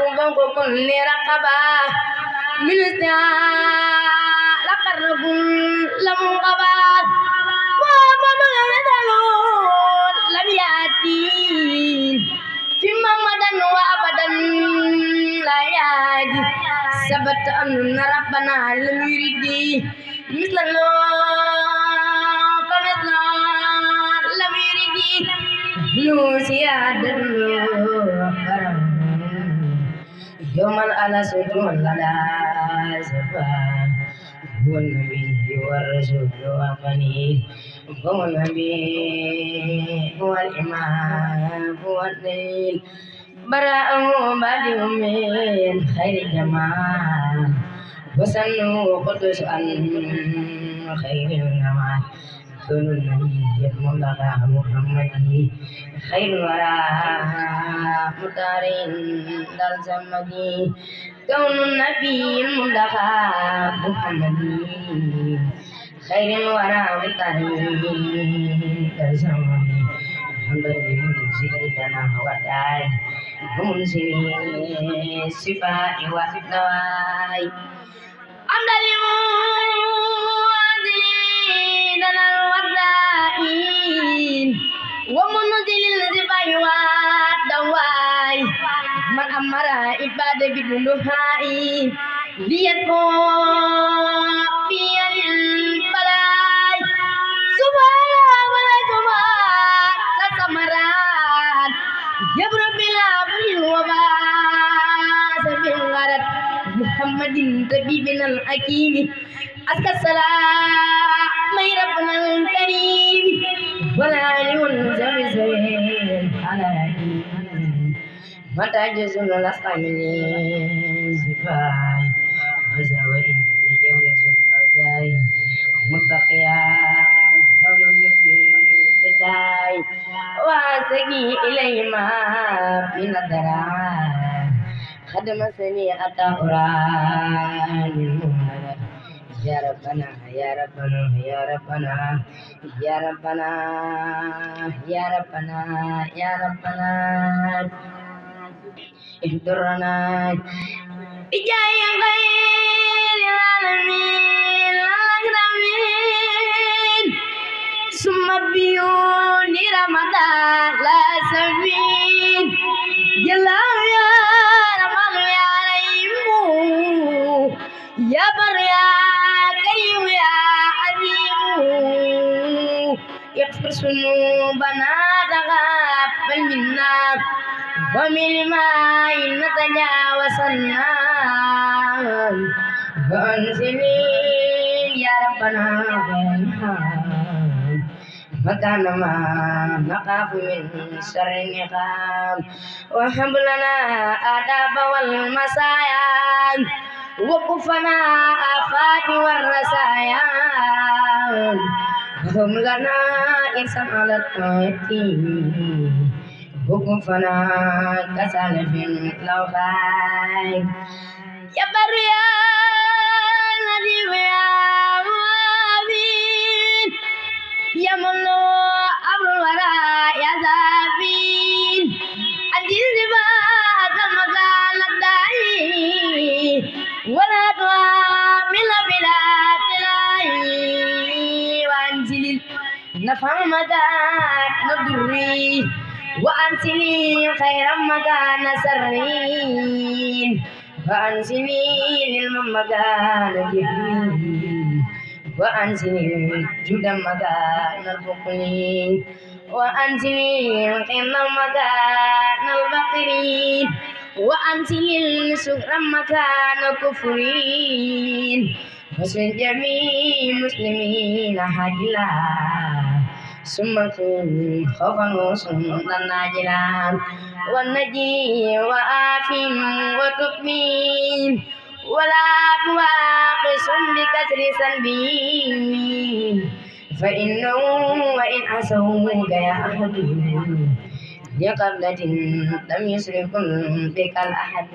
وفوق كل رقبة من لقرب لمنقبة محمد المثل لم يأتي في محمدا وأبدا لا يأتي ثبت أن ربنا لم يرد مثل فمثل لم يرد لوسيادة يوم الألسود لدى سفا هو النبي والرسول وفني هو النبي هو الإمام هو الليل براءه بديع من خير جمال وسنه قدس عن خير النوال كل النبي المنتقى محمد خير الورى مطارين دار زمدي كون النبي المنتقى محمد خير الورى مطارين دار زمدي الحمد لله سيدنا وداي منزل الصفات والدواء حمد للمنزلين الودائين ومنزل الصفات والدواء من أمر عباده بالدعاء ليدعو في البلاء سبحان الله سمران يبرم بلا بل وباس بالغرد محمد طبيبنا الحكيم أزكى السلام ربنا الكريم ولا ينزل على متى جزل الأسقامين زفاي وزوئن يوز الأجاي متقيا حول المجيد بداي واسقي إليهما من الدراء خدم سنيئة أوران المهدر يا ربنا يا ربنا يا ربنا يا ربنا يا ربنا يا ربنا اهدرنا بجاي غير العالمين الأكرمين ثم بيوني رمضان لا سبيل جلا يا رمضان يا ريم يا بر يا كريم يا عظيم يغفر ذنوبنا تقبل منا ومن الماء نتجاوزنا وانزل يا ربنا مكان ما نخاف من شر النقام وهب لنا آداب والمسايا وكفنا آفات والرسايا وهم لنا إرسال على الطاعة وكفنا كسل في الأوفاي يا بر يا نذير يا معين يا مولى أمر الورى يا زابين أجل ذبات المكان الداعي ولا تعامل بلا تلاهي وأنزل نفع مدات نضري وأنزلي خير مكان سرين وأنزلي للمكان جهرين وأنزلي جود مكان البخلين وأنزلي خير مكان البقرين وأنزلي السكر مكان كفرين وسن جميع مسلمين حجلا ثم كن خوفا وصمتا ناجلا والنجي وآفين وتكمين ولا تواقص بكسر سلبين فإنه وإن عصوك يا أحد لقبلة لم يسركم بك الأحد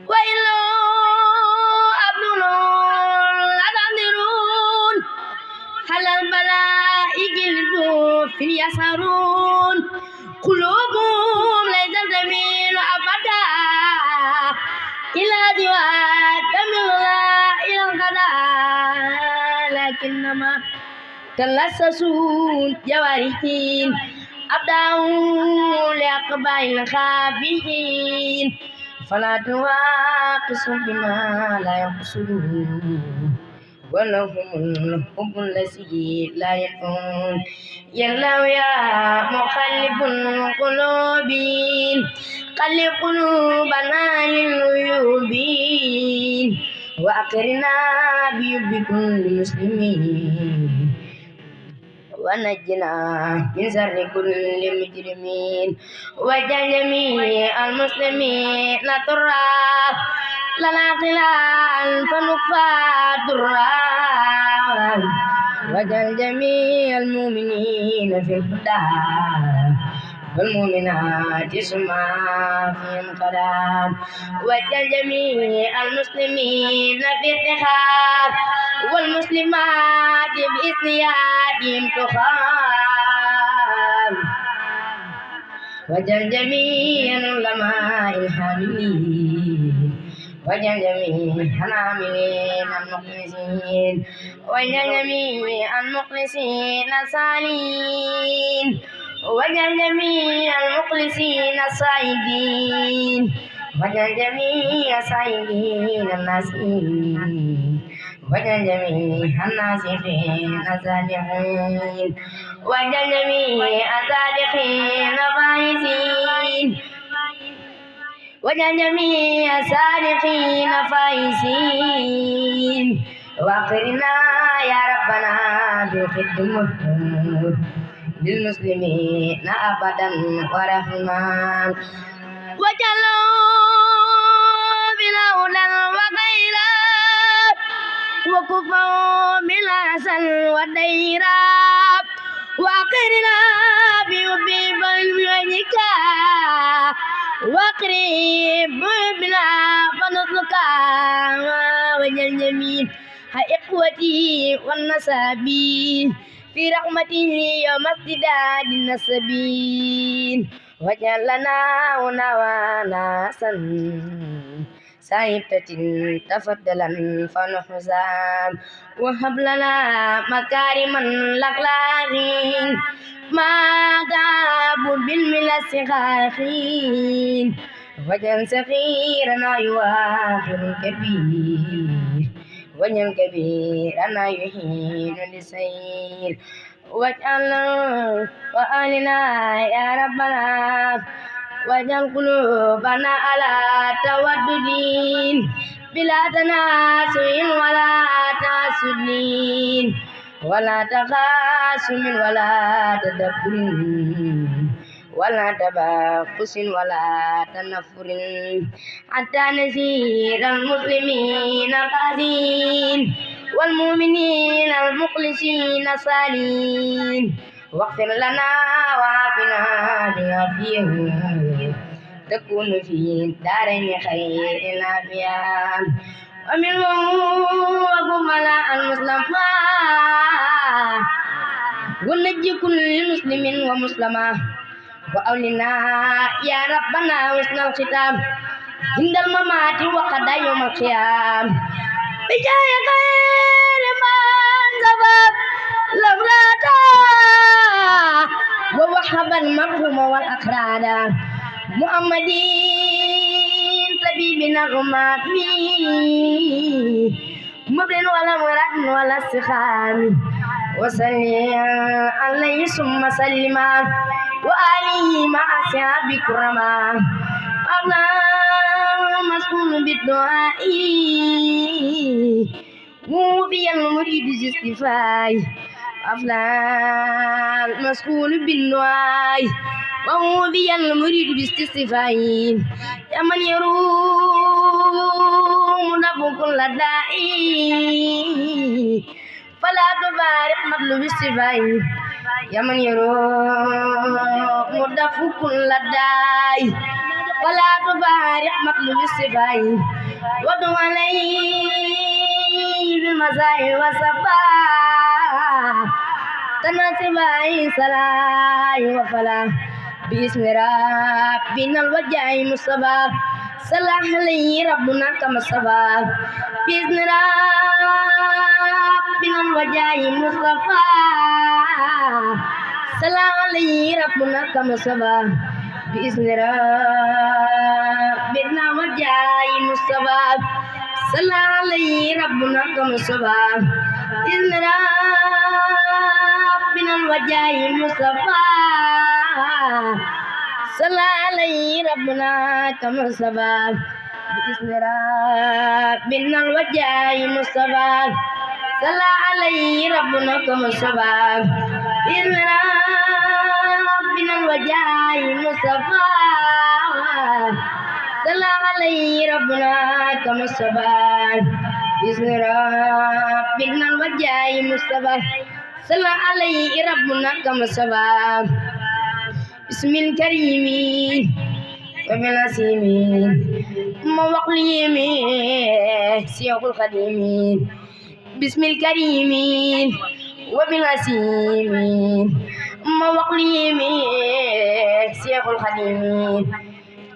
وإلا أبدل أتعذرون على البلاء قلبوا في يسرون قلوبهم ليس تميل أبدا إلى سواك من الله إلى الغداء لكنما تلصصوا جوارحين أبدأوا لأقبال الخابئين فلا تواقصوا بما لا يقصدون ولهم الحب الذي لا يكون يلا يا مخلب القلوب قلب قلوبنا للعيوب وأقرنا بحب كل مسلمين ونجنا من شر كل مجرمين واجعل جميع المسلمين ترى لنا خلال فنكفى درا واجعل جميع المؤمنين في الهدى والمؤمنات اسمع فيهم قدام واجعل جميع المسلمين في اتخاذ والمسلمات بإسيادهم تخام واجعل جميع العلماء الحاملين واجعل جميع العاملين المخلصين واجعل جميع المخلصين الصالحين واجعل جميع المخلصين الصائبين واجعل جميع الصائبين الناسين واجعل جميع الناسخين الصادقين واجعل جميع الصادقين فائزين واجعل جميع الصادقين فائزين واقرنا يا ربنا بالخدمة للمسلمين أبدا ورحمة وجعلوا بالأولى وغيرا وكفوا بالأحسن والديرا وأقرنا بحب وجهك واقرب بنا فنطلق وجل جميل إخوتي والنسابين في رحمته يوم ازدداد النسبين واجعل لنا ونواناسا سعيدة تفضلا فنحسن وهب لنا مكارما الأخلاق ما غاب بالملة سخاخين واجعل صغيرنا يواخر الكبير واجعل كبيرنا يحين للسير واجعل وآلنا يا ربنا واجعل قلوبنا على تودد بلا تناسل ولا تعسد ولا تخاصم ولا تدبر ولا تباخس ولا تنفر حتى نسير المسلمين قاسين والمؤمنين المخلصين صالحين واغفر لنا وعافنا بعافية تكون في الدارين خير العافية ومنهم وقبلاء المسلمة ونجي كل مسلم ومسلمة وأولنا يا ربنا حسن الختام عند الممات وقضى يوم القيام بجاه خير من سبب لولاتا ووهب المرحوم والأكراد محمدين طبيبنا الأمامي مبين ولا مراد ولا استخام وصلي عليه ثم سلما وآله مع أصحاب كرما الله مسؤول بالدعاء وفي المريد جستفاي أفلان مسؤول بالدعاء ووفي المريد باستفاي يا من يروم نفو كل داء فلا تبارك مطلوب السفاي يا من يروم نفو كل داء فلا تبارك مطلوب السفاي ودعو عليه بالمساء والصباح تناسباي سلاي وفلا باسم ربنا الوجه مصطفى صلى عليه ربنا كما صفى بإذن ربنا الوجاي مصطفى صلى عليه ربنا كما صفى بإذن ربنا الوجاي مصطفى صلى عليه ربنا كما صفى بإذن ربنا الوجاي مصطفى صلى عليه ربنا كما صفى بإذن ربنا الوجاي مصطفى صلى عليه ربنا كما صفى بإذن ربنا الوجاي مصطفى صلى عليه ربنا كما صفى بإذن ربنا الوجاي مصطفى صلى عليه ربنا كما صفى بسم الكريم وبالعسيم موقليم سيوق القديم بسم الكريم وبالعسيم موقليم سيوق القديم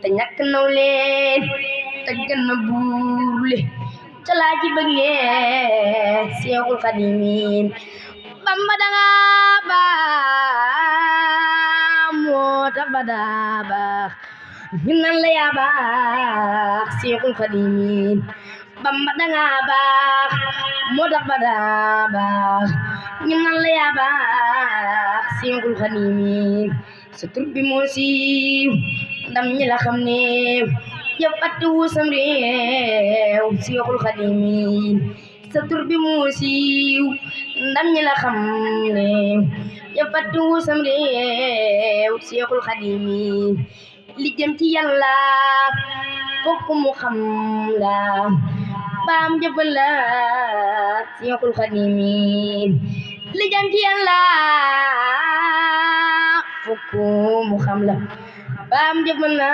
تنك نولين تجن بولي تلاجي بغي سيوق القديم بامبا دغا با tabada minan la ya baax Seexul Xadiim Bamba danga baax moo tax bada baax minan la ya baax Seexul Xadiim sa tur bi moo siiw ndam ñi la xam ne yëpp atti wu sam réew Seexul Xadiim sa tur bi moo siiw ndam ñi la xam ne yëpp atti wu sam réew Seexul Xadiim li jëm ci Yàlla fokk mu xam la baam jëfal la Seexul Xadiim li jëm ci Yàlla fokk mu xam la baam jëfal la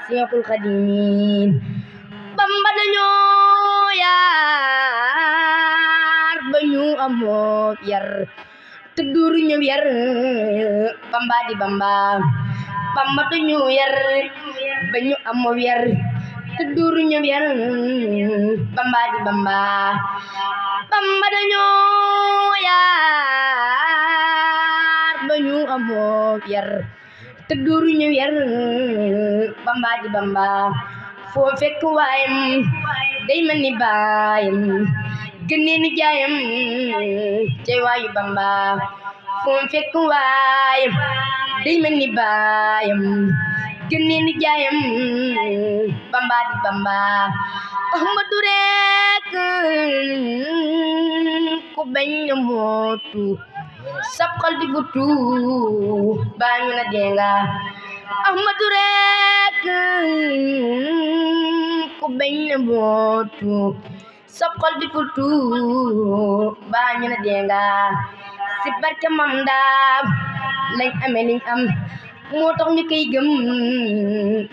Seexul Xadiim Bamba dañoo yaar ba ñu amoo yar te duuru ñu yar Bamba di Bamba Bamba dañu yar ba ñu amoo yar te duuru ñu yar Bamba di Bamba Bamba dañu yar ba ñu amoo yar te duuru ñu yar Bamba di Bamba foo fekk waayam day mel ni baayam gënee ni jaayam cey waayu Bamba foo fekk waayam day mel ni baayam gënee ni jaayam Bamba di Bamba Ahmadu rek ku bañ na mootu sab xol di butu baa ñu na denga Ahmadu rek ku bañ na mootu sab xol di butu baa ñu na denga si barke Mam Daam lañ amee liñ am moo tax ñu koy gëm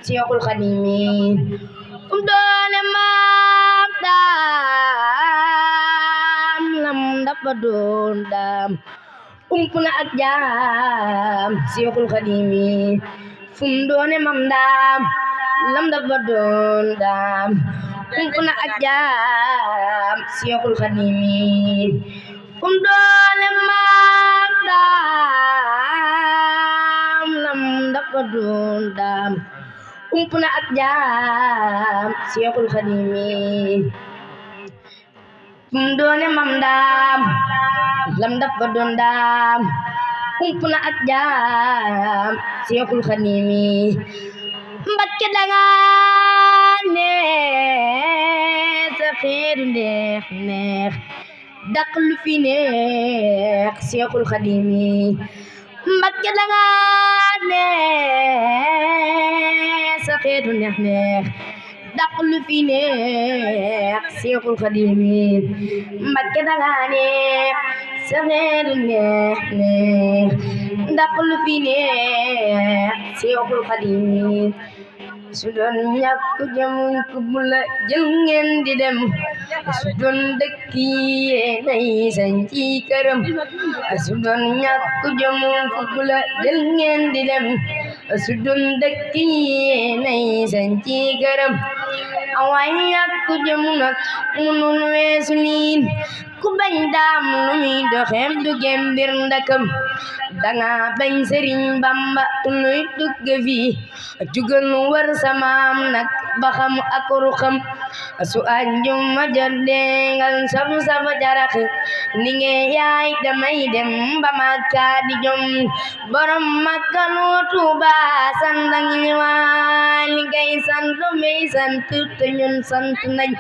Seexul Xadiim doole Mam Daam lam dafa doon daam na ak jaam Seexul Xadiim doone Mam Daam lam dafa doon daam na ak jaam Seexul Xadiim doole Mam Daam lam dafa doon daam na ak jaam Seexul Xadiim doone Mam Daam lam dafa doon daam na ak jaam Seexul Xadiim Mbakke danga neex sa xeeru neex neex daq lu fi neex Seexul Xadiim Mbakke danga neex sa xeeru neex neex daq lu fi neex Seexul Xadiim Mbakke danga neex sa xeeru neex neex daq lu fi neex Seexul Xadiim su doon ñàkk jëm ku bu la jël ngeen di dem su doon dëkk yéenay sañ ci këram su doon ñàkk jëm ku bu la jël ngeen di dem su doon dëkk yéenay sañ ci gërëm awaay ñàkk jëm nag munul weesu niin ku bañ daam lu muy doxeem du gem mbir ndakam danga bañ Sëriñ Bamba tunuy dugg fi jugal war samaam nag ba xam ak ruxam su àjjuma jot dengal sabu saba jarax ni nge yaay damay dem ba Makka di jom borom Makka lu Tuuba sandang ñëwaan li ngay sant may sant te ñun sant nañ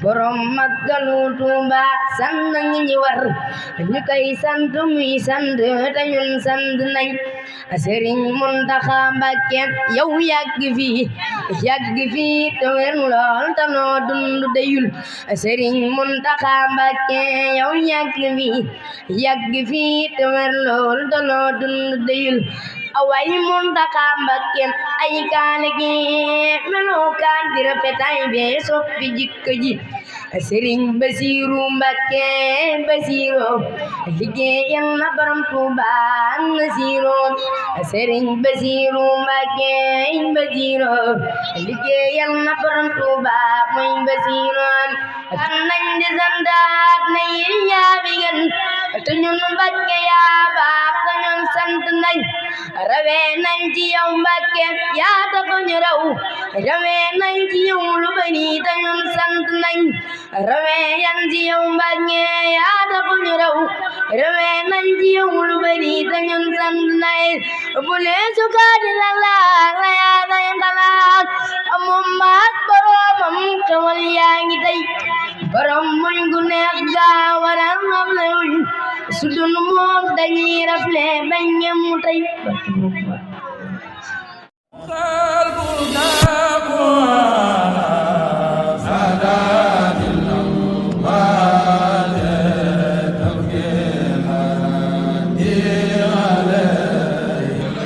borom Makka lu Tuuba sandang ñi war ñu koy sant muy sant te ñun sant nañ Sëriñ Muntaxa Mbàkke yow yàgg fi te wér lool te noo dund deyul Sëriñ Muntaxa Mbàkke yow yàgg fi te wér lool te noo dund deyul away Muntaxa Mbàkke ay kaale gi melokaan di rafetaay be soppi jikko ji Sëriñ Basiru Mbàkke Basiru liggéeyal na borom Tuuba Nasiru Sëriñ Basiru Mbàkke Basiru liggéeyal na borom Tuuba muy Basiru nañ di santaat na yéen yaa bi gën te ñun Mbàkke yaa baax te ñun sant nañ rawee nañ ci yow Mbàkke yaa tax ñu raw rawee nañ ci yow lu bari te ñun sant nañ rawee yan ci yow Mbàkke yaa tax ñu raw rawee nañ ci yow lu bari te ñun sant nañ bu lee sukaati la yaa day xalaat moom maak boromam xewal yaa ngi tey borom muñ gu neex gaa waral xam le wuñ su dun moom dañuy rafle bañ ñemu tey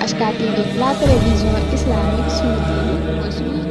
HK TV, la télévision islamique sunnite.